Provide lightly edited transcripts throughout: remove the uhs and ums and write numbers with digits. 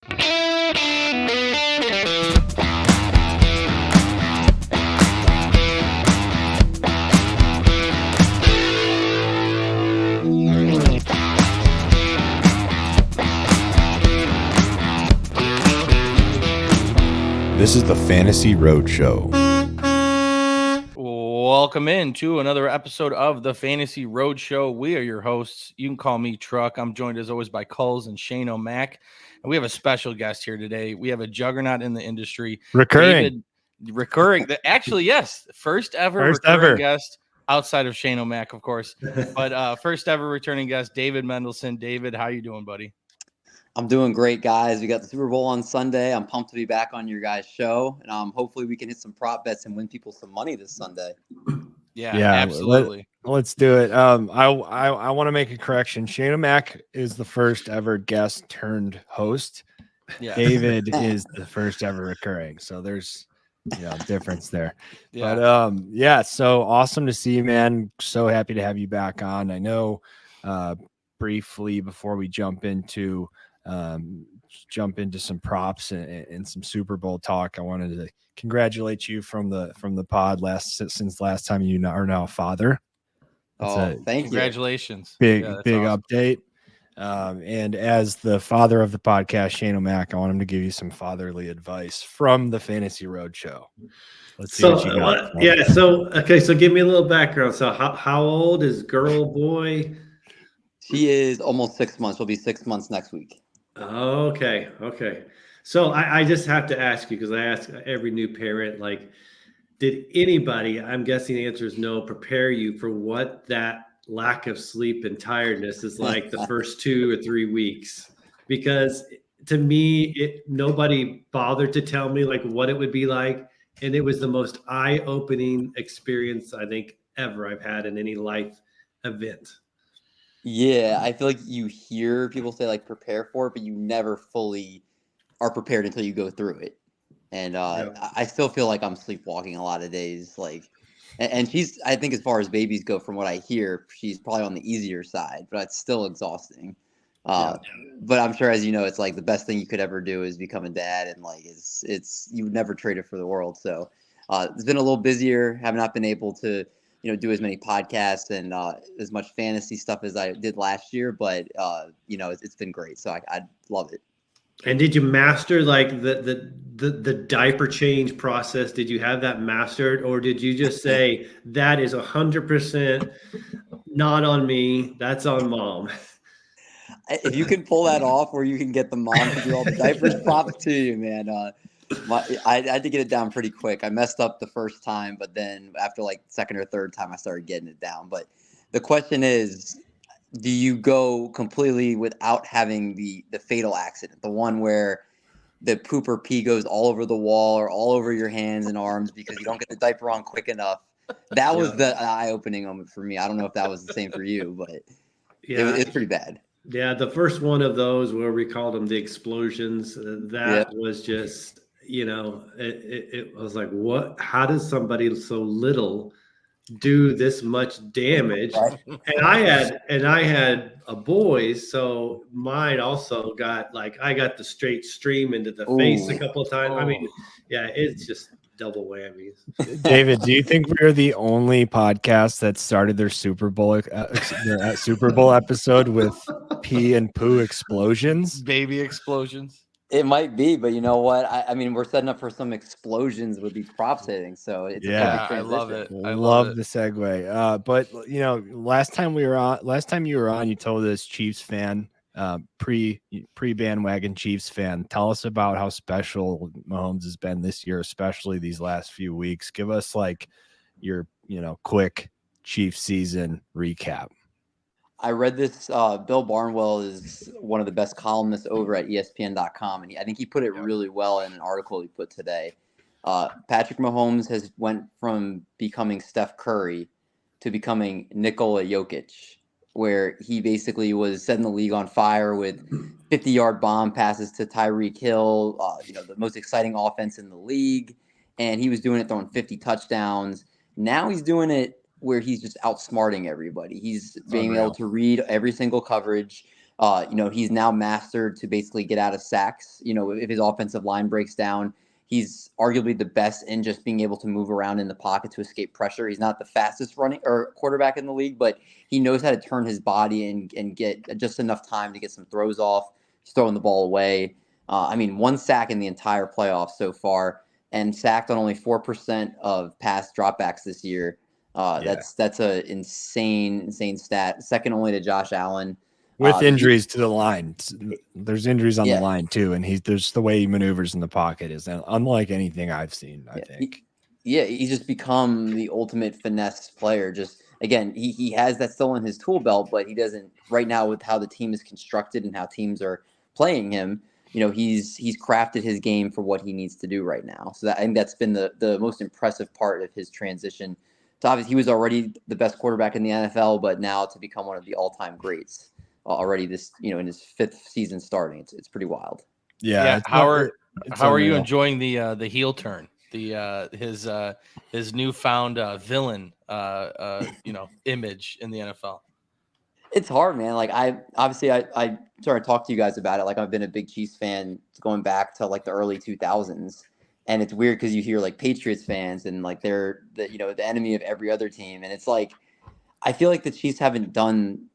This is the Fantasy Roadshow. Welcome in to another episode of the Fantasy Roadshow. We are your hosts. You can call me Truck. I'm joined as always by Kulz and Shane O'Mac. And we have a special guest here today. We have a juggernaut in the industry. Recurring. Actually, yes. First ever guest outside of Shane O'Mac, of course. But first ever returning guest, David Mendelson. David, how you doing, buddy? I'm doing great, guys. We got the Super Bowl on Sunday. I'm pumped to be back on your guys' show. And hopefully we can hit some prop bets and win people some money this Sunday. Yeah, absolutely. Let's do it. I want to make a correction. Shane O'Mac is the first ever guest turned host. Yeah. David is the first ever recurring. So there's difference there. Yeah. But so awesome to see you, man. So happy to have you back on. I know briefly before we jump into some props and some Super Bowl talk, I wanted to congratulate you from the pod since last time you are now a father. Thank you. Congratulations. Big awesome update. And as the father of the podcast, Shane O'Mac, I want him to give you some fatherly advice from the Fantasy Roadshow. Let's see what you got. So give me a little background. So how old is girl, boy? She is almost 6 months. She'll be 6 months next week. Okay. So I just have to ask you, because I ask every new parent, did anybody, I'm guessing the answer is no, prepare you for what that lack of sleep and tiredness is like the first 2 or 3 weeks? Because to me, nobody bothered to tell me what it would be like. And it was the most eye-opening experience I think ever I've had in any life event. Yeah, I feel like you hear people say prepare for it, but you never fully are prepared until you go through it. And I still feel like I'm sleepwalking a lot of days. And she's, I think as far as babies go, from what I hear, she's probably on the easier side, but it's still exhausting. But I'm sure, as you know, it's the best thing you could ever do is become a dad, and it's you would never trade it for the world. So it's been a little busier. Have not been able to do as many podcasts and as much fantasy stuff as I did last year, but it's been great. So I love it. And did you master the diaper change process? Did you have that mastered, or did you just say that is 100% not on me, that's on mom? If you can pull that off, where you can get the mom to do all the diapers, props to you, man. I had to get it down pretty quick. I messed up the first time, but then after second or third time, I started getting it down. But the question is, do you go completely without having the fatal accident, the one where the poop or pee goes all over the wall or all over your hands and arms because you don't get the diaper on quick enough? That was the eye-opening moment for me. I don't know if that was the same for you, but it's pretty bad. Yeah, the first one of those where we called them the explosions, that was just, it was like, what? How does somebody so little do this much damage? And I had a boy, so mine also got I got the straight stream into the face a couple of times. I mean, it's just double whammies. David, do you think we're the only podcast that started their Super Bowl episode with pee and poo explosions, baby explosions? It might be, but you know what? I mean, we're setting up for some explosions with these props hitting, so it's I love it. I love the segue. But last time you were on, you told us Chiefs fan, pre bandwagon Chiefs fan. Tell us about how special Mahomes has been this year, especially these last few weeks. Give us your quick Chiefs season recap. I read this. Bill Barnwell is one of the best columnists over at ESPN.com, and I think he put it really well in an article he put today. Patrick Mahomes has went from becoming Steph Curry to becoming Nikola Jokic, where he basically was setting the league on fire with 50-yard bomb passes to Tyreek Hill, the most exciting offense in the league, and he was doing it throwing 50 touchdowns. Now he's doing it where he's just outsmarting everybody. He's being able to read every single coverage, He's now mastered to basically get out of sacks. If his offensive line breaks down, he's arguably the best in just being able to move around in the pocket to escape pressure. He's not the fastest running or quarterback in the league, but he knows how to turn his body and get just enough time to get some throws off. He's throwing the ball away. 1 sack in the entire playoffs so far, and sacked on only 4% of pass dropbacks this year. That's a insane stat. Second only to Josh Allen. With injuries to the line. There's injuries on the line too, and there's the way he maneuvers in the pocket is unlike anything I've seen, I think. He's just become the ultimate finesse player. Just again, he has that still in his tool belt, but he doesn't right now with how the team is constructed and how teams are playing him. He's crafted his game for what he needs to do right now. So I think that's been the most impressive part of his transition. So obviously he was already the best quarterback in the NFL, but now to become one of the all-time greats. Already this, in his 5th season starting, it's pretty wild. Yeah. How are you enjoying the heel turn? His newfound villain image in the NFL. It's hard, man. Like I started to talk to you guys about it. Like I've been a big Chiefs fan going back to like the early 2000s, and it's weird because you hear like Patriots fans and like they're the enemy of every other team, and it's like I feel like the Chiefs haven't done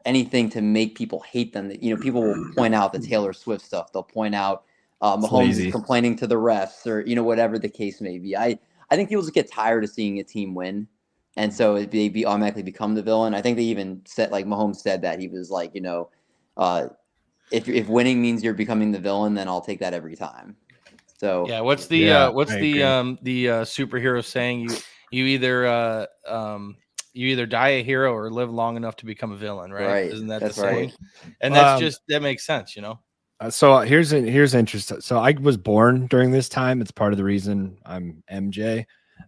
anything to make people hate them. People will point out the Taylor Swift stuff. They'll point out Mahomes is complaining to the refs or, whatever the case may be. I think people just get tired of seeing a team win. And so they automatically become the villain. I think they even said, like Mahomes said that he was like, if winning means you're becoming the villain, then I'll take that every time. So yeah. What's the superhero saying? You either die a hero or live long enough to become a villain, right? Isn't that the saying? And that's that makes sense, So here's interesting. So I was born during this time. It's part of the reason I'm MJ.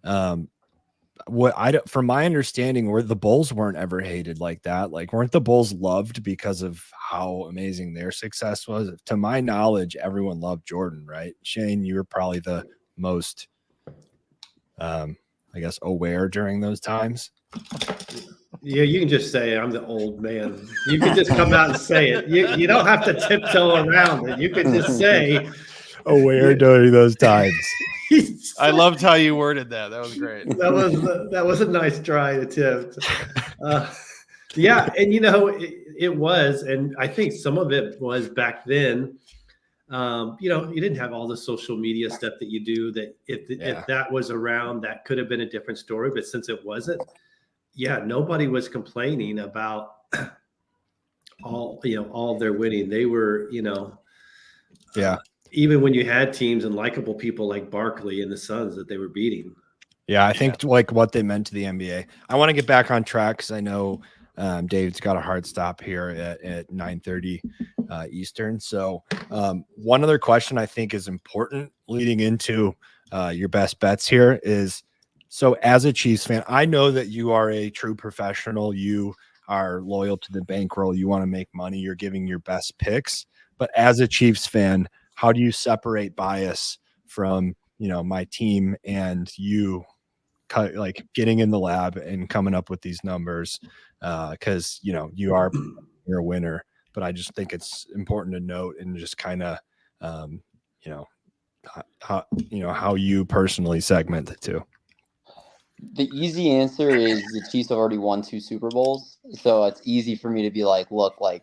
From my understanding, where the Bulls weren't ever hated like that. Like, weren't the Bulls loved because of how amazing their success was? To my knowledge, everyone loved Jordan, right? Shane, you were probably the most, aware during those times. Yeah, you can just say I'm the old man. You can just come out and say it. You don't have to tiptoe around it. You can just say aware during those times. I loved how you worded that. That was great. That was a nice try attempt. Yeah, and it was, and I think some of it was back then. You didn't have all the social media stuff that you do. That if that was around, that could have been a different story. But since it wasn't, nobody was complaining about all their winning. They were, even when you had teams and likable people like Barkley and the Suns that they were beating. Yeah, I think like what they meant to the NBA. I want to get back on track because I know Dave's got a hard stop here at 9:30 Eastern. So one other question I think is important leading into your best bets here is, so as a Chiefs fan, I know that you are a true professional. You are loyal to the bankroll. You want to make money. You're giving your best picks. But as a Chiefs fan, how do you separate bias from, my team and you like getting in the lab and coming up with these numbers? Because, you're a winner, but I just think it's important to note and just kind of, how you personally segment the two. The easy answer is the Chiefs have already won 2 Super Bowls. So it's easy for me to be like, look, like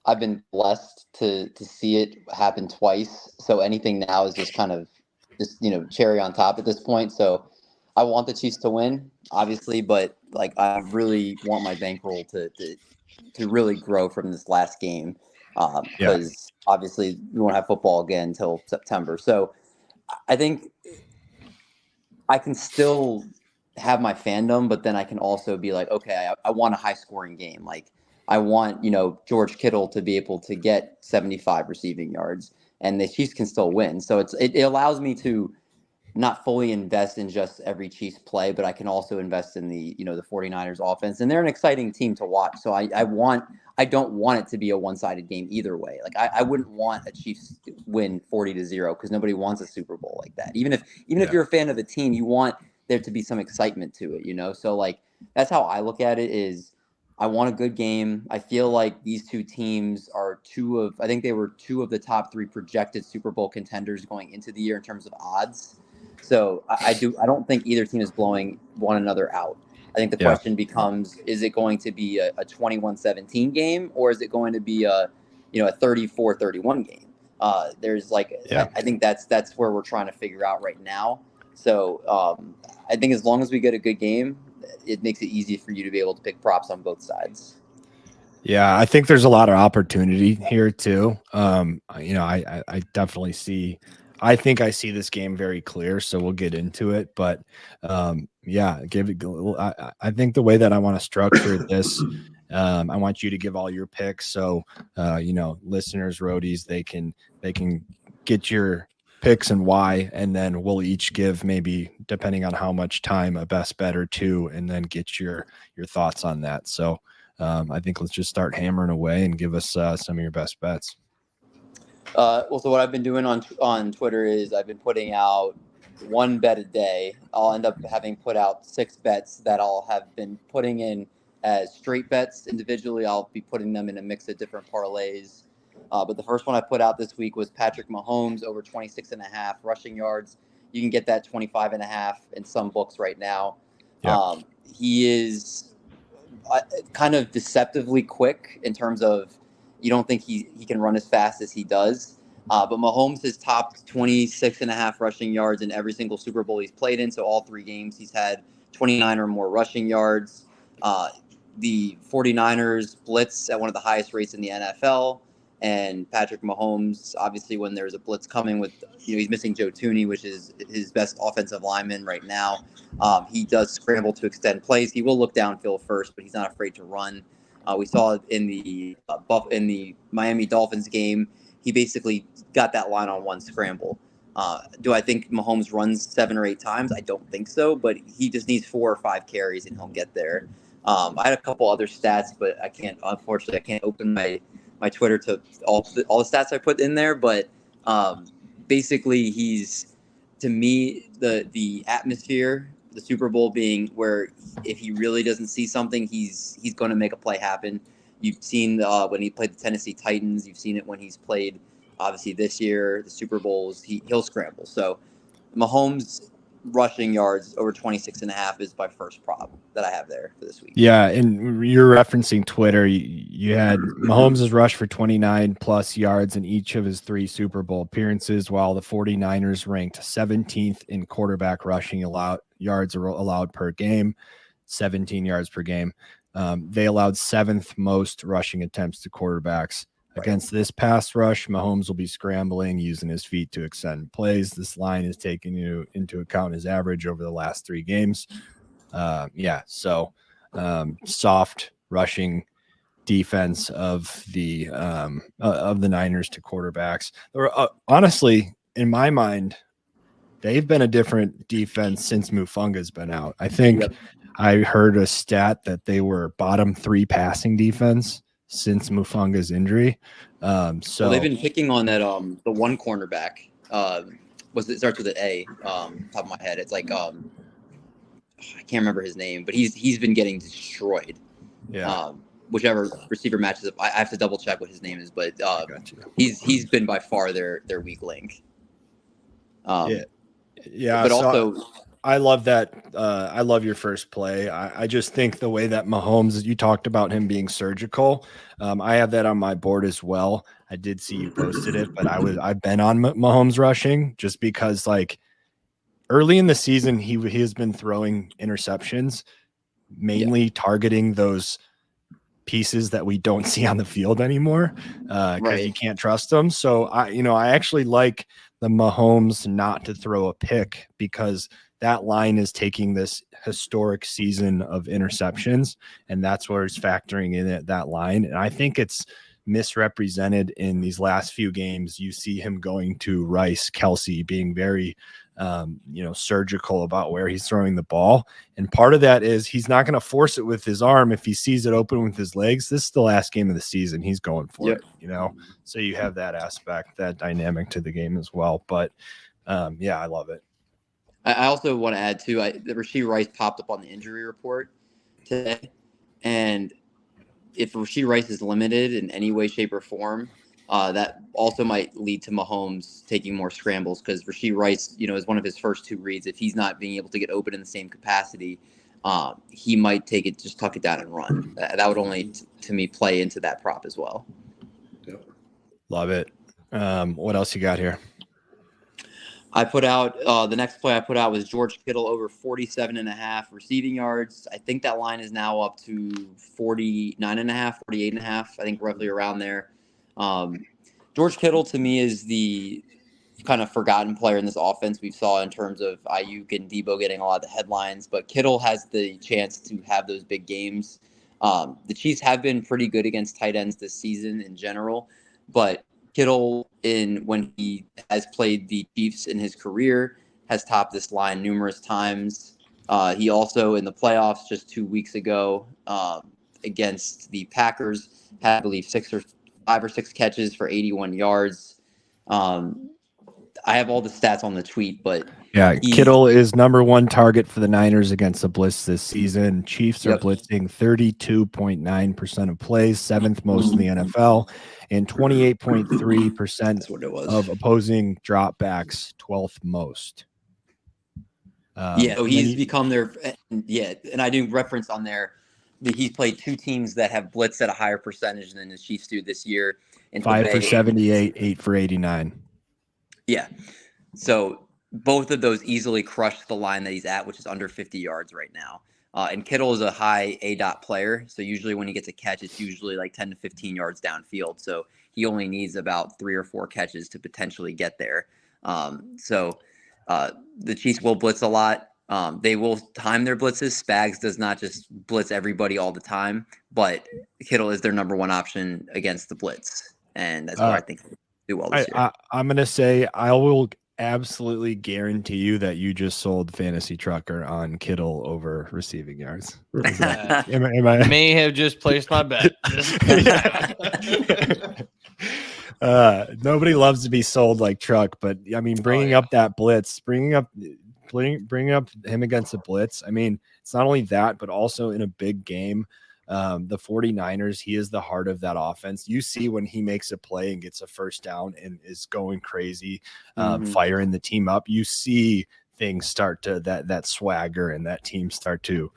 I've been blessed to see it happen twice. So anything now is just kind of cherry on top at this point. So I want the Chiefs to win, obviously, but like I really want my bankroll to really grow from this last game because obviously we won't have football again until September. So I think I can still have my fandom, but then I can also be like, okay, I want a high scoring game. Like I want, George Kittle to be able to get 75 receiving yards and the Chiefs can still win. So it allows me to not fully invest in just every Chiefs play, but I can also invest in the 49ers offense, and they're an exciting team to watch. So I don't want it to be a one-sided game either way. Like I wouldn't want a Chiefs win 40-0 because nobody wants a Super Bowl like that. Even if you're a fan of the team, you want there to be some excitement to it, So like, that's how I look at it is I want a good game. I feel like these two teams are I think they were two of the top 3 projected Super Bowl contenders going into the year in terms of odds. So I don't think either team is blowing one another out. I think the question becomes, is it going to be a 21-17 game, or is it going to be a 34-31 game? There's I think that's where we're trying to figure out right now. So I think as long as we get a good game, it makes it easy for you to be able to pick props on both sides. Yeah, I think there's a lot of opportunity here too. I definitely see. I think I see this game very clear, so we'll get into it. But give it. I think the way that I want to structure this, I want you to give all your picks, so listeners, roadies, they can get your picks and why, and then we'll each give, maybe depending on how much time, a best bet or two, and then get your thoughts on that. So I think let's just start hammering away and give us some of your best bets. So what I've been doing on Twitter is I've been putting out 1 bet a day. I'll end up having put out 6 bets that I'll have been putting in as straight bets individually. I'll be putting them in a mix of different parlays. But the first one I put out this week was Patrick Mahomes over 26.5 rushing yards. You can get that 25.5 in some books right now. Yeah. He is kind of deceptively quick in terms of, you don't think he can run as fast as he does. But Mahomes has topped 26.5 rushing yards in every single Super Bowl he's played in. So all 3 games he's had 29 or more rushing yards. The 49ers blitz at one of the highest rates in the NFL. And Patrick Mahomes, obviously, when there's a blitz coming with, he's missing Joe Tooney, which is his best offensive lineman right now. He does scramble to extend plays. He will look downfield first, but he's not afraid to run. We saw in the Miami Dolphins game, he basically got that line on 1 scramble. Do I think Mahomes runs 7 or 8 times? I don't think so, but he just needs 4 or 5 carries and he'll get there. I had a couple other stats, but unfortunately, I can't open my Twitter to all the stats I put in there. But basically, he's, to me, the atmosphere, the Super Bowl being where if he really doesn't see something, he's going to make a play happen. You've seen when he played the Tennessee Titans. You've seen it when he's played, obviously, this year, the Super Bowls. He'll scramble. So Mahomes rushing yards over 26.5 is my first prop that I have there for this week. Yeah, and you're referencing Twitter. You had Mahomes' rush for 29 plus yards in each of his 3 Super Bowl appearances, while the 49ers ranked 17th in quarterback rushing yards allowed per game, 17 yards per game. They allowed 7th most rushing attempts to quarterbacks. Against this pass rush, Mahomes will be scrambling, using his feet to extend plays. This line is taking into account his average over the last 3 games. Soft rushing defense of the Niners to quarterbacks. Honestly, in my mind, they've been a different defense since Mufunga's been out. I think I heard a stat that they were bottom 3 passing defense since Mufunga's injury. So they've been picking on that the one cornerback. It starts with an A, top of my head. It's like I can't remember his name, but he's been getting destroyed. Yeah. Whichever receiver matches up, I have to double check what his name is, but he's been by far their weak link. But also, I love that. I love your first play. I just think the way that Mahomes, you talked about him being surgical. I have that on my board as well. I did see you posted it, but I've been on Mahomes rushing just because, like, early in the season, he has been throwing interceptions, mainly targeting those pieces that we don't see on the field anymore because you can't trust them. So I actually like the Mahomes not to throw a pick, because that line is taking this historic season of interceptions, and that's where it's factoring in at that line. And I think it's misrepresented in these last few games. You see him going to Rice, Kelsey, being very surgical about where he's throwing the ball. And part of that is he's not going to force it with his arm. If he sees it open with his legs, this is the last game of the season. He's going for it, so you have that aspect, that dynamic to the game as well. But I love it. I also want to add too, Rasheed Rice popped up on the injury report today, and if Rashee Rice is limited in any way, shape, or form, that also might lead to Mahomes taking more scrambles because Rashee Rice, is one of his first two reads. If he's not being able to get open in the same capacity, he might just tuck it down and run. That would only, to me, play into that prop as well. Yep. Love it. What else you got here? I put out the next play I put out was George Kittle over 47.5 receiving yards. I think that line is now up to 49.5, 48.5. I think roughly around there. George Kittle to me is the kind of forgotten player in this offense. We saw in terms of Ayuk and Deebo getting a lot of the headlines, but Kittle has the chance to have those big games. The Chiefs have been pretty good against tight ends this season in general, but Kittle, when he has played the Chiefs in his career, has topped this line numerous times. He also, in the playoffs just 2 weeks ago against the Packers, had, I believe, 5 or 6 catches for 81 yards. I have all the stats on the tweet, but yeah, Kittle is number 1 target for the Niners against the blitz this season. Chiefs are blitzing 32.9% of plays, 7th most in the NFL, and 28.3% of opposing dropbacks, 12th most. So he's become their and I do reference on there that he's played 2 teams that have blitzed at a higher percentage than the Chiefs do this year. 5 for 78, 8 for 89. Yeah. So both of those easily crushed the line that he's at, which is under 50 yards right now. And Kittle is a high A-dot player. So usually when he gets a catch, it's usually like 10 to 15 yards downfield. So he only needs about 3 or 4 catches to potentially get there. The Chiefs will blitz a lot. They will time their blitzes. Spags does not just blitz everybody all the time, but Kittle is their number 1 option against the blitz. And that's why I think they do well this year. I'm going to say I will absolutely guarantee you that you just sold Fantasy Trucker on Kittle over receiving yards. Am I may have just placed my bet. Nobody loves to be sold like Truck, but I mean, bringing up that blitz, bringing up him against the blitz. I mean, it's not only that, but also in a big game. The 49ers, he is the heart of that offense. You see when he makes a play and gets a first down and is going crazy, firing the team up, you see things start to that swagger and that team start to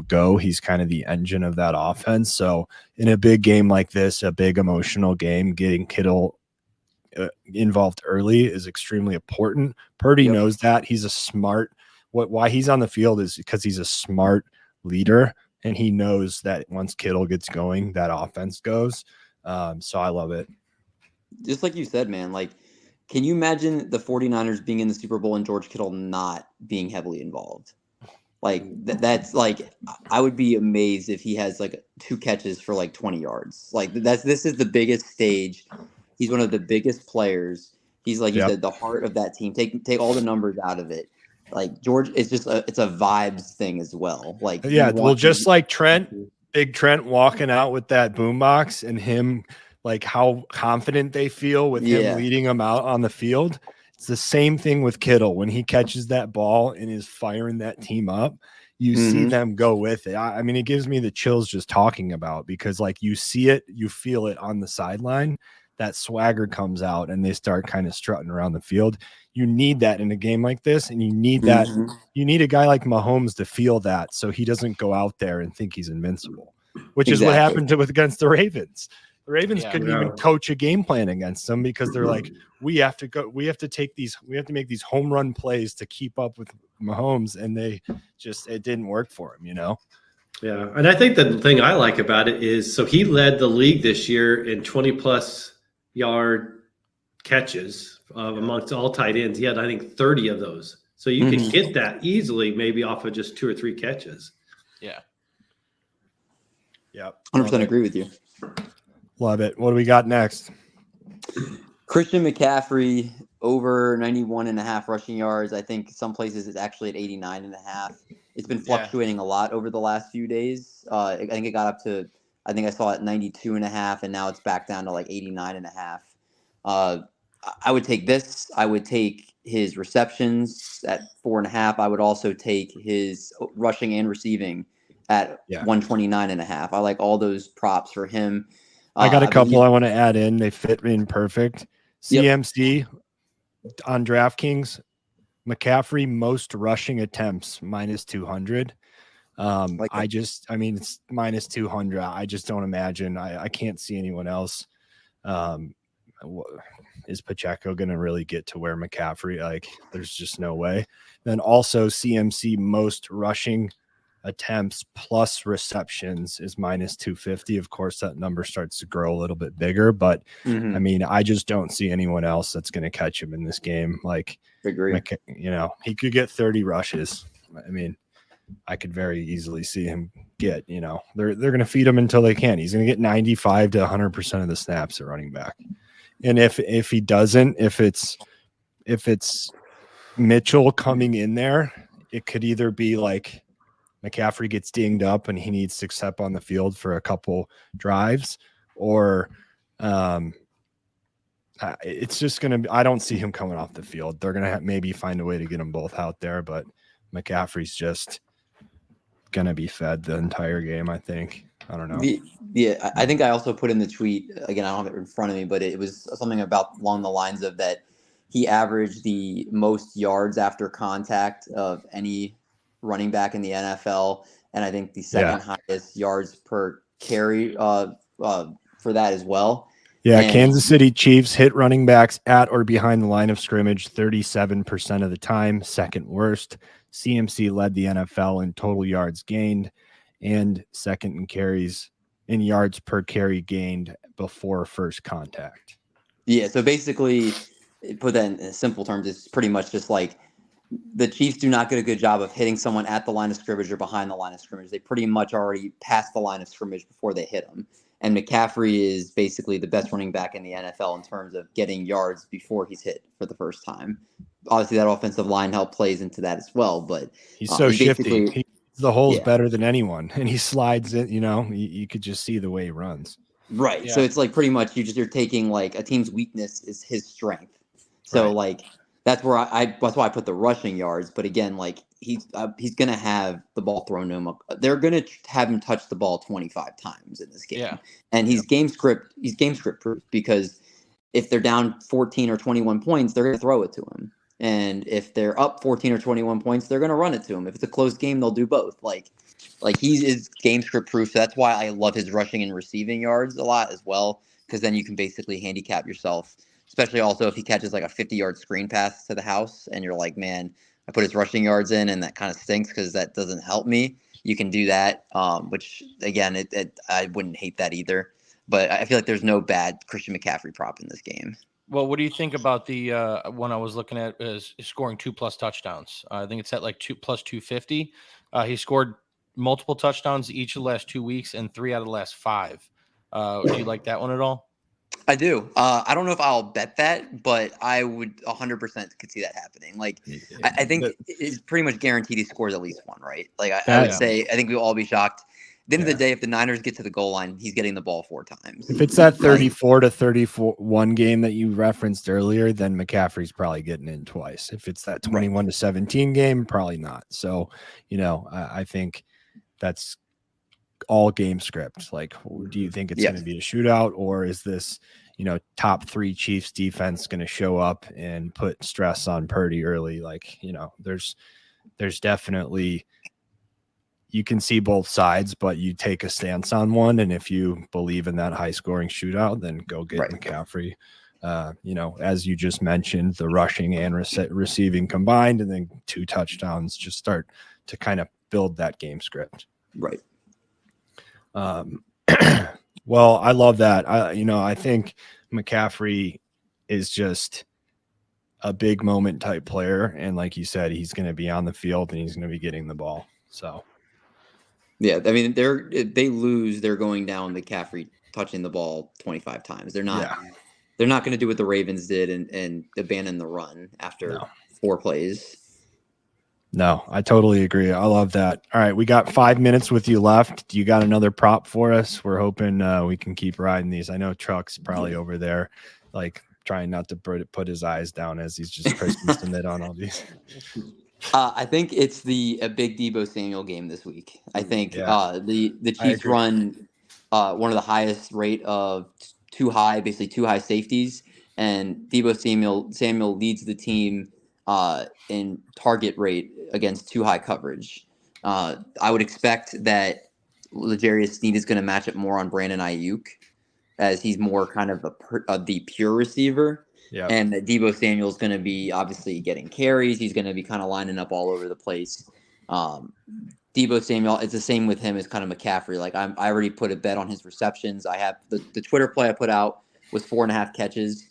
go. He's kind of the engine of that offense. So in a big game like this, a big emotional game, getting Kittle involved early is extremely important. Purdy knows that. He's a smart, why he's on the field is because he's a smart leader. And he knows that once Kittle gets going, that offense goes. So I love it. Just like you said, man, like, can you imagine the 49ers being in the Super Bowl and George Kittle not being heavily involved? Like, that's like, I would be amazed if he has like 2 catches for like 20 yards. Like, this is the biggest stage. He's one of the biggest players. He's like you said, the heart of that team. Take all the numbers out of it. Like George, it's just it's a vibes thing as well. Like just like Big Trent walking out with that boombox and him, like how confident they feel with him leading them out on the field. It's the same thing with Kittle when he catches that ball and is firing that team up. You see them go with it. I mean, it gives me the chills just talking about because like you see it, you feel it on the sideline. That swagger comes out and they start kind of strutting around the field. You need that in a game like this, and you need that. You need a guy like Mahomes to feel that, so he doesn't go out there and think he's invincible, which is what happened against the Ravens. The Ravens couldn't even coach a game plan against them because they're like, we have to make these home run plays to keep up with Mahomes, and it didn't work for him, Yeah, and I think the thing I like about it is, so he led the league this year in 20+ yard catches amongst all tight ends. He had, I think, 30 of those. So you can get that easily, maybe off of just 2 or 3 catches. Yeah. Yep. 100% agree with you. Love it. What do we got next? Christian McCaffrey over 91.5 rushing yards. I think some places it's actually at 89.5. It's been fluctuating a lot over the last few days. I think it got up to, I think I saw it 92.5, and now it's back down to like 89.5. I would take this. I would take his receptions at 4.5. I would also take his rushing and receiving at 129.5. I like all those props for him. I got a couple I want to add in. They fit in perfect. CMC on DraftKings, McCaffrey most rushing attempts -200. It's -200. I just don't imagine. I can't see anyone else. Is Pacheco going to really get to where McCaffrey? Like, there's just no way. Then also CMC most rushing attempts plus receptions is -250. Of course, that number starts to grow a little bit bigger, but I mean, I just don't see anyone else that's going to catch him in this game. Like, agree. He could get 30 rushes. I mean, I could very easily see him get, they're going to feed him until they can. He's going to get 95 to 100% of the snaps at running back. And if he doesn't, if it's Mitchell coming in there, it could either be like McCaffrey gets dinged up and he needs to step on the field for a couple drives, or it's just going to be, I don't see him coming off the field. They're going to maybe find a way to get them both out there, but McCaffrey's just going to be fed the entire game, I think. I don't know. I think I also put in the tweet, again, I don't have it in front of me, but it was something along the lines of that he averaged the most yards after contact of any running back in the NFL, and I think the second highest yards per carry for that as well. Yeah, and Kansas City Chiefs hit running backs at or behind the line of scrimmage 37% of the time, second worst. CMC led the NFL in total yards gained and second in carries in yards per carry gained before first contact. Yeah, so basically, put that in simple terms, it's pretty much just like the Chiefs do not get a good job of hitting someone at the line of scrimmage or behind the line of scrimmage. They pretty much already passed the line of scrimmage before they hit them. And McCaffrey is basically the best running back in the NFL in terms of getting yards before he's hit for the first time. Obviously, that offensive line help plays into that as well. But he's so shifty. The hole's better than anyone, and he slides it. You could just see the way he runs. Right. Yeah. So it's like pretty much you're taking like a team's weakness is his strength. So like that's where that's why I put the rushing yards. But again, like he's gonna have the ball thrown to him. They're gonna have him touch the ball 25 times in this game. Yeah. And he's game script proof, because if they're down 14 or 21 points, they're gonna throw it to him. And if they're up 14 or 21 points, they're going to run it to him. If it's a close game, they'll do both. Like he is game script proof. So that's why I love his rushing and receiving yards a lot as well, because then you can basically handicap yourself, especially also if he catches like a 50-yard screen pass to the house and you're like, man, I put his rushing yards in and that kind of stinks because that doesn't help me. You can do that, which, again, I wouldn't hate that either. But I feel like there's no bad Christian McCaffrey prop in this game. Well, what do you think about the one I was looking at is scoring 2+ touchdowns? I think it's at like 2 plus 250. He scored multiple touchdowns each of the last 2 weeks and 3 out of the last 5. Do you like that one at all? I do. I don't know if I'll bet that, but I would 100% could see that happening. Like, I think it's pretty much guaranteed he scores at least one, right? Like, I would say, I think we'll all be shocked. At the end of the day, if the Niners get to the goal line, he's getting the ball 4 times. If it's that 34 to 31 game that you referenced earlier, then McCaffrey's probably getting in twice. If it's that 21 to 17 game, probably not. So, I think that's all game script. Like, do you think it's going to be a shootout, or is this, top 3 Chiefs defense going to show up and put stress on Purdy early? Like, there's definitely, you can see both sides, but you take a stance on one. And if you believe in that high scoring shootout, then go get McCaffrey. As you just mentioned, the rushing and receiving combined, and then 2 touchdowns, just start to kind of build that game script. Right. Well, I love that. I think McCaffrey is just a big moment type player. And like you said, he's going to be on the field and he's going to be getting the ball. So. Yeah, I mean, they lose, they're going down McCaffrey touching the ball 25 times. They're not going to do what the Ravens did and abandon the run after 4 plays. No, I totally agree. I love that. All right, we got 5 minutes with you left. Do you got another prop for us? We're hoping we can keep riding these. I know Truck's probably over there, like trying not to put his eyes down as he's just pressing submit on all these. I think it's a big Deebo Samuel game this week. I think the Chiefs run one of the highest rate of basically two high safeties, and Deebo Samuel leads the team in target rate against too high coverage. I would expect that L'Jarius Sneed is going to match up more on Brandon Ayuk, as he's more kind of the pure receiver. Yeah. And that Deebo Samuel is going to be obviously getting carries. He's going to be kind of lining up all over the place. Deebo Samuel, it's the same with him as kind of McCaffrey. Like I already put a bet on his receptions. I have the Twitter play I put out was 4.5 catches,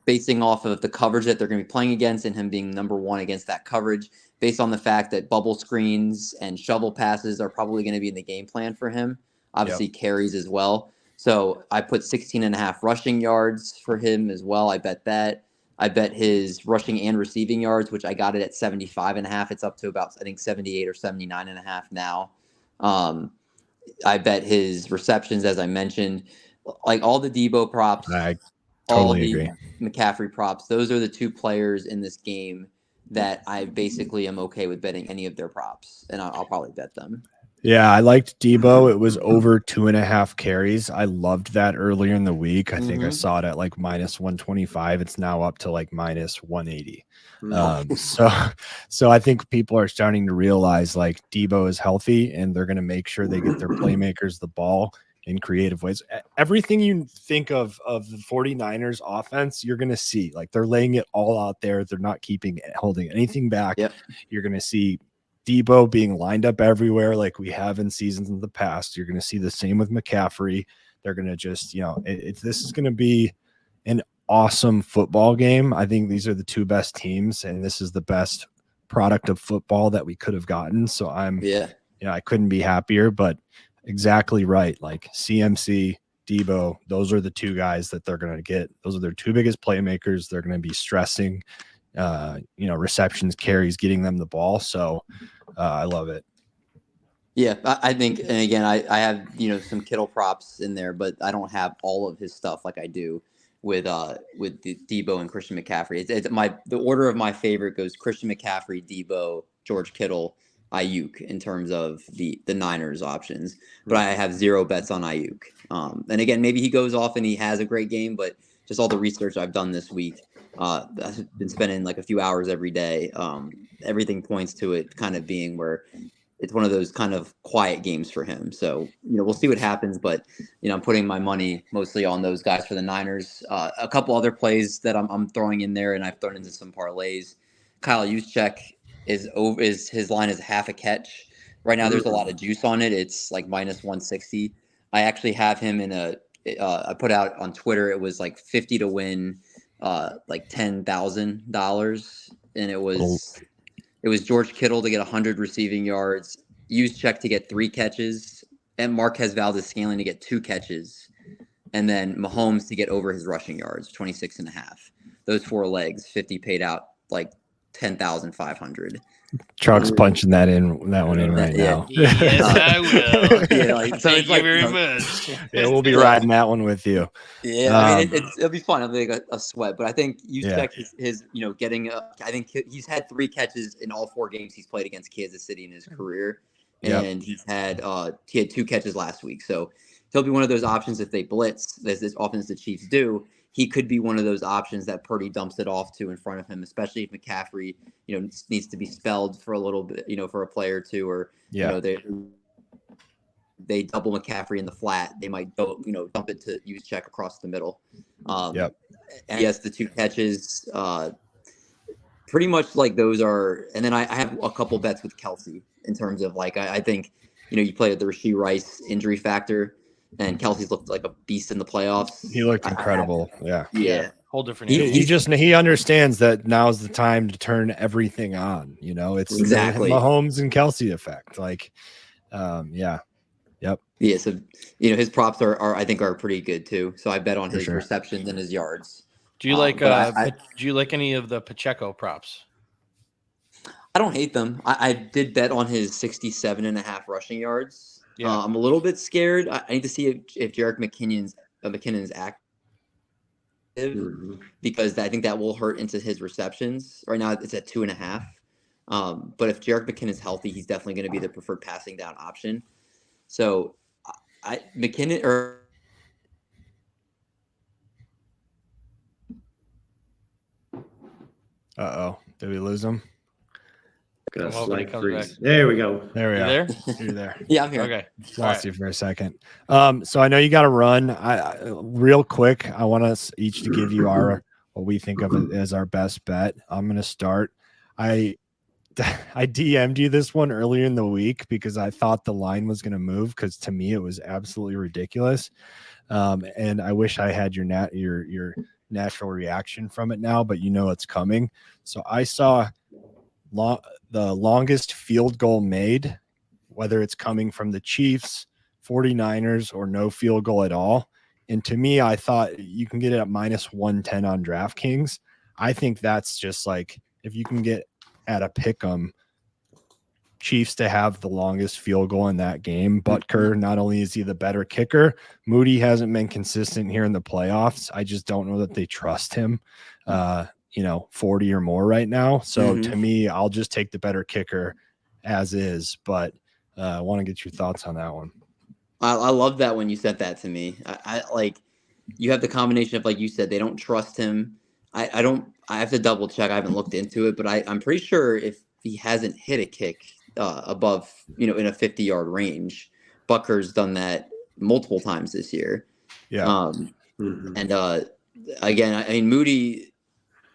basing off of the coverage that they're going to be playing against and him being number one against that coverage, based on the fact that bubble screens and shovel passes are probably going to be in the game plan for him. Obviously carries as well. So I put 16.5 rushing yards for him as well. I bet that. I bet his rushing and receiving yards, which I got it at 75.5. It's up to about, I think, 78 or 79.5 now. I bet his receptions, as I mentioned, like all the Deebo props, I totally agree. McCaffrey props. Those are the two players in this game that I basically am okay with betting any of their props, and I'll probably bet them. Yeah, I liked Deebo. It was over 2.5 carries. I loved that earlier in the week. I think I saw it at like -125. It's now up to like -180. So I think people are starting to realize like Deebo is healthy, and they're going to make sure they get their playmakers the ball in creative ways. Everything you think of the 49ers offense, you're going to see. Like they're laying it all out there. They're not holding anything back. Yep. You're going to see Deebo being lined up everywhere like we have in seasons in the past. You're going to see the same with McCaffrey. They're going to just, this is going to be an awesome football game. I think these are the two best teams, and this is the best product of football that we could have gotten. So I couldn't be happier, but exactly right. Like CMC, Deebo, those are the two guys that they're going to get. Those are their two biggest playmakers. They're going to be stressing, receptions, carries, getting them the ball. So I love it. Yeah, I think, and again, I have, some Kittle props in there, but I don't have all of his stuff like I do with the Deebo and Christian McCaffrey. The order of my favorite goes Christian McCaffrey, Deebo, George Kittle, Ayuk in terms of the Niners options, but I have zero bets on Ayuk. And again, maybe he goes off and he has a great game, but just all the research I've done this week, I've been spending like a few hours every day. Everything points to it kind of being where it's one of those kind of quiet games for him. So, we'll see what happens, but, I'm putting my money mostly on those guys for the Niners. A couple other plays that I'm throwing in there, and I've thrown into some parlays. Kyle Juszczyk is his line is half a catch. Right now, there's a lot of juice on it. It's like -160. I actually have him in I put out on Twitter, it was like 50 to win, like $10,000. And it was George Kittle to get 100 receiving yards, Juszczyk to get 3 catches, and Marquez Valdes-Scantling to get 2 catches, and then Mahomes to get over his rushing yards, 26.5. Those 4 legs, 50 paid out like 10,500. Truck's punching that one in right now. Yes, I will. Thank you very much. Yeah, we'll be riding that one with you. Yeah, I mean, it'll be fun. It'll be like a sweat, but I think Juszczyk his getting. I think he's had 3 catches in all 4 games he's played against Kansas City in his career, and he had 2 catches last week. So he'll be one of those options if they blitz, as often as the Chiefs do. He could be one of those options that Purdy dumps it off to in front of him, especially if McCaffrey, needs to be spelled for a little bit, for a play or two, or they double McCaffrey in the flat. They might go, dump it to Juszczyk across the middle. And he has the 2 catches. Pretty much like those are, and then I have a couple bets with Kelsey in terms of like I think you play at the Rashee Rice injury factor. And Kelsey's looked like a beast in the playoffs. He looked incredible. Yeah. Whole different. He understands that now's the time to turn everything on. It's exactly the Mahomes and Kelsey effect. Like, Yeah. So his props are I think are pretty good too. So I bet on his receptions and his yards. Do you like? Do you like any of the Pacheco props? I don't hate them. I did bet on his 67.5 rushing yards. Yeah. I'm a little bit scared. I need to see if Jerick McKinnon's active because I think that will hurt into his receptions. Right now it's at 2.5. But if Jerick McKinnon is healthy, he's definitely going to be the preferred passing down option. So McKinnon or did we lose him? Got a I'm hoping he slight comes freeze. back. There we go. There we You are. there? You're there. yeah, I'm here. Okay. Lost you for a second. So I know you got to run. I real quick. I want us each to give you our what we think of as our best bet. I'm going to start. I DM'd you this one earlier in the week because I thought the line was going to move because to me it was absolutely ridiculous. And I wish I had your natural reaction from it now, but you know it's coming. So I saw the longest field goal made, whether it's coming from the Chiefs, 49ers, or no field goal at all. And to me, I thought you can get it at -110 on DraftKings. I think that's just like if you can get at a pick 'em, Chiefs to have the longest field goal in that game. Butker, not only is he the better kicker, Moody hasn't been consistent here in the playoffs. I just don't know that they trust him. 40 or more right now. So to me, I'll just take the better kicker as is, but I want to get your thoughts on that one. I love that when you said that to me. I like you have the combination of, like you said, they don't trust him. I have to double check. I haven't looked into it, but I'm pretty sure if he hasn't hit a kick above, in a 50-yard range, Butker's done that multiple times this year. Yeah. And again, I mean, Moody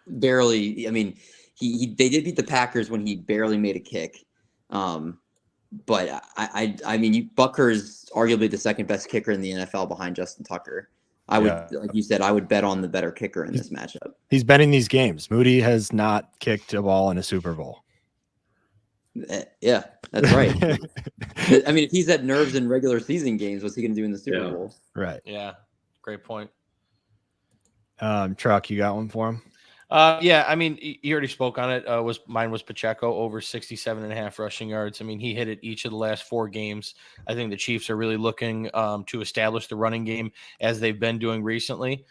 barely. I mean, they did beat the Packers when he barely made a kick. But I mean, Butker is arguably the second best kicker in the NFL behind Justin Tucker. I would, like you said, I would bet on the better kicker in this matchup. He's been in these games. Moody has not kicked a ball in a Super Bowl. Yeah, that's right. I mean, if he's had nerves in regular season games, what's he going to do in the Super Bowl? Right. Yeah. Great point. Truck, you got one for him? Yeah, I mean, you already spoke on it. Mine was Pacheco over 67.5 rushing yards. I mean, he hit it each of the last 4 games. I think the Chiefs are really looking to establish the running game as they've been doing recently.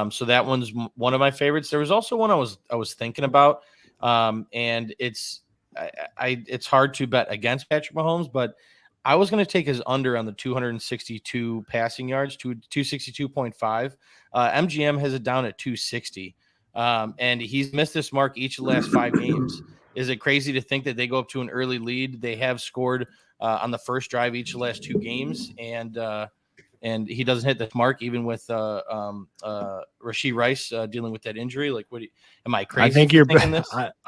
So that one's one of my favorites. There was also one I was thinking about, and it's hard to bet against Patrick Mahomes, but I was going to take his under on the 262 passing yards to 262.5. MGM has it down at 260. And he's missed this mark each of the last 5 games. Is it crazy to think that they go up to an early lead? They have scored on the first drive each of the last 2 games, and he doesn't hit the mark even with Rashee Rice dealing with that injury. Like, am I crazy? I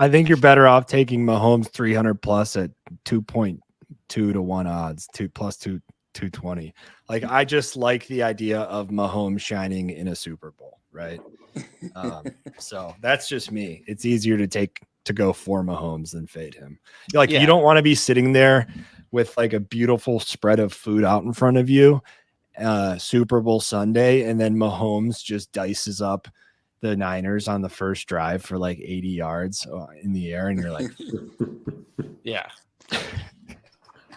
think you're better off taking Mahomes 300 plus at 2.2 to 1 odds, 220. Like, I just like the idea of Mahomes shining in a Super Bowl, right? So that's just me. It's easier to go for Mahomes than fade him. You don't want to be sitting there with like a beautiful spread of food out in front of you, Super Bowl Sunday, and then Mahomes just dices up the Niners on the first drive for like 80 yards in the air, and you're like, yeah.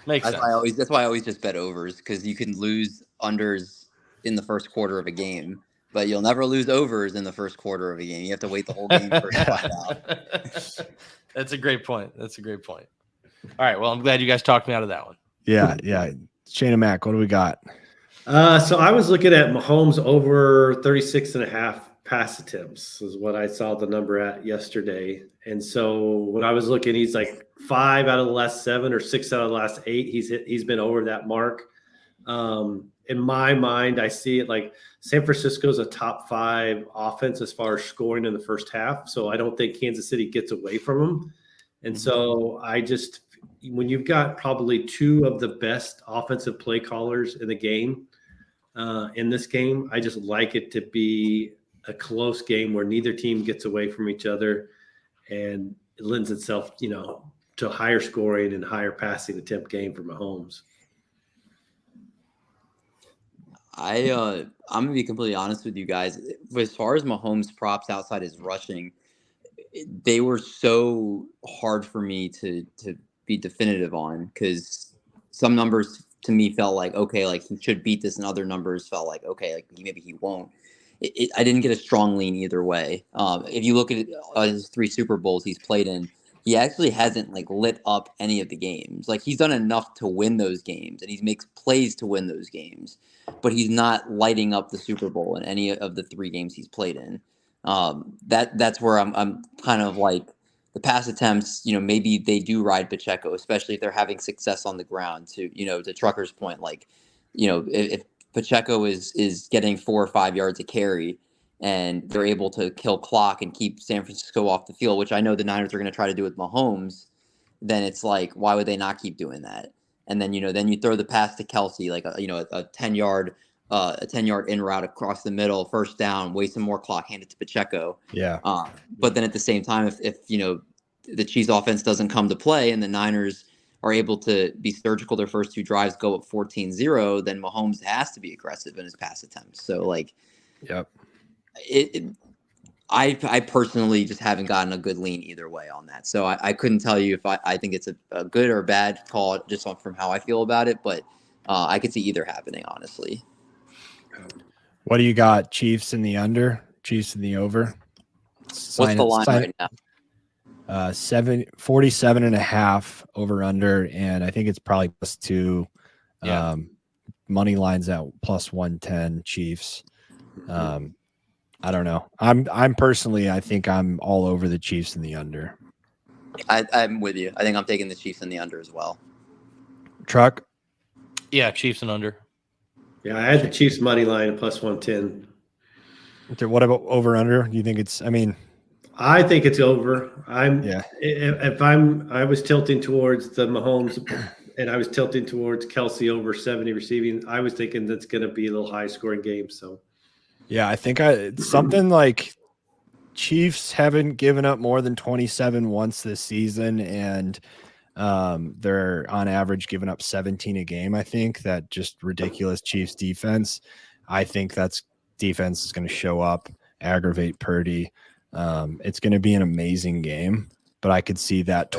Makes sense. That's why I always just bet overs, because you can lose unders in the first quarter of a game, but you'll never lose overs in the first quarter of a game. You have to wait the whole game first to find out. That's a great point. All right. Well, I'm glad you guys talked me out of that one. Yeah. Shane and Mac, what do we got? So I was looking at Mahomes over 36.5 pass attempts is what I saw the number at yesterday. And so when I was looking, he's like 5 out of the last 7 or 6 out of the last 8. He's been over that mark. In my mind, I see it like San Francisco's a top 5 offense as far as scoring in the first half. So I don't think Kansas City gets away from them. And so when you've got probably 2 of the best offensive play callers in the game, in this game, I just like it to be a close game where neither team gets away from each other, and it lends itself, to higher scoring and higher passing attempt game for Mahomes. I'm gonna be completely honest with you guys. As far as Mahomes props outside his rushing, they were so hard for me to be definitive on, because some numbers to me felt like, okay, like he should beat this, and other numbers felt like, okay, like maybe he won't. I didn't get a strong lean either way. If you look at his 3 Super Bowls he's played in, he actually hasn't like lit up any of the games. Like he's done enough to win those games, and he makes plays to win those games, but he's not lighting up the Super Bowl in any of the 3 games he's played in. That's where I'm kind of like the pass attempts. Maybe they do ride Pacheco, especially if they're having success on the ground. To Trucker's point, like if Pacheco is getting 4 or 5 yards a carry, and they're able to kill clock and keep San Francisco off the field, which I know the Niners are going to try to do with Mahomes, then it's like, why would they not keep doing that? And then, then you throw the pass to Kelsey, like a 10-yard, a 10-yard in route across the middle, first down, waste some more clock, hand it to Pacheco. Yeah. But then at the same time, if the Chiefs offense doesn't come to play and the Niners are able to be surgical their first 2 drives, go up 14-0, then Mahomes has to be aggressive in his pass attempts. So like, yep. I personally just haven't gotten a good lean either way on that. So I couldn't tell you if I think it's a good or bad call just from how I feel about it, but I could see either happening, honestly. What do you got? Chiefs in the under, Chiefs in the over? What's the line right now? 47.5 over under, and I think it's probably +2. Money lines at +110 Chiefs. I don't know. I'm personally, I think I'm all over the Chiefs in the under. I'm with you. I think I'm taking the Chiefs in the under as well. Truck? Yeah, Chiefs and under. Yeah, I had the Chiefs money line at +110. What about over under? Do you think it's? I mean, I think it's over. I was tilting towards the Mahomes, and I was tilting towards Kelsey over 70 receiving. I was thinking that's going to be a little high scoring game. So. Yeah, I think something like Chiefs haven't given up more than 27 once this season, and they're on average giving up 17 a game. I think that just ridiculous Chiefs defense. I think that's defense is going to show up, aggravate Purdy. It's going to be an amazing game, but I could see that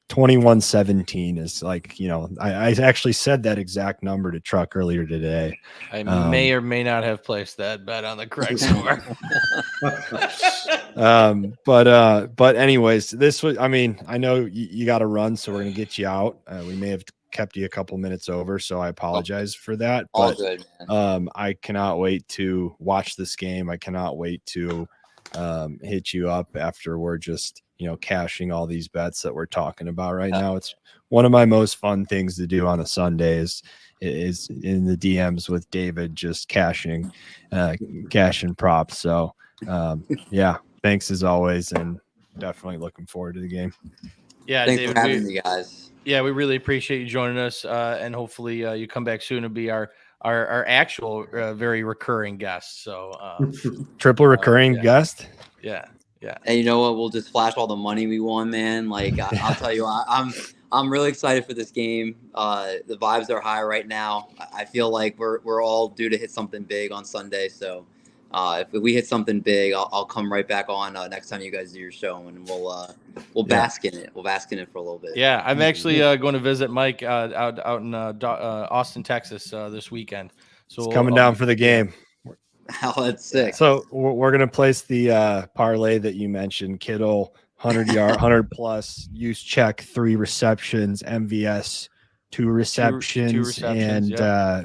21-17 is like, I actually said that exact number to Truck earlier today. I may or may not have placed that bet on the correct score. But anyways, this was, I mean, I know you got to run, so we're going to get you out. We may have kept you a couple minutes over, so I apologize for that. All but, good, man. I cannot wait to watch this game. I cannot wait to hit you up after we're just, cashing all these bets that we're talking about right now. It's one of my most fun things to do on a Sunday is in the DMs with David, just cashing props. So yeah, thanks as always, and definitely looking forward to the game. Yeah, thanks David, for having me, guys. Yeah, we really appreciate you joining us, and hopefully you come back soon and be our actual very recurring guest. So triple recurring guest. Yeah. Yeah. And you know what? We'll just flash all the money we won, man. Like I'll tell you, I'm really excited for this game. The vibes are high right now. I feel like we're all due to hit something big on Sunday. So if we hit something big, I'll come right back on next time you guys do your show, and we'll bask in it. We'll bask in it for a little bit. Yeah, I'm actually going to visit Mike out in Austin, Texas this weekend. So it's coming down for the game. Oh, that's sick. So we're gonna place the parlay that you mentioned. Kittle 100 plus, use check 3 receptions, MVS 2 receptions, and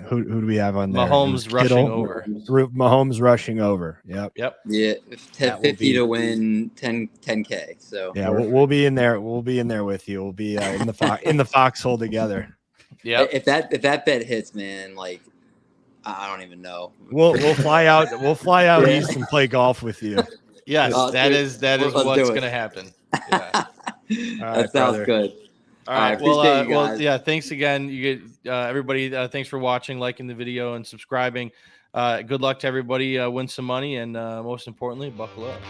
who do we have on there? Mahomes rushing over. Mahomes rushing over. Yep. Yeah, 50 to win 10K. So yeah, we'll be in there. We'll be in there with you. We'll be in the foxhole together. Yeah. If that bet hits, man, like. I don't even know. We'll fly out. We'll fly out east and play golf with you. Yes, that is what's going to happen. Yeah. That sounds good. All right. Well, yeah. Thanks again. You get everybody. Thanks for watching, liking the video, and subscribing. Good luck to everybody. Win some money, and most importantly, buckle up.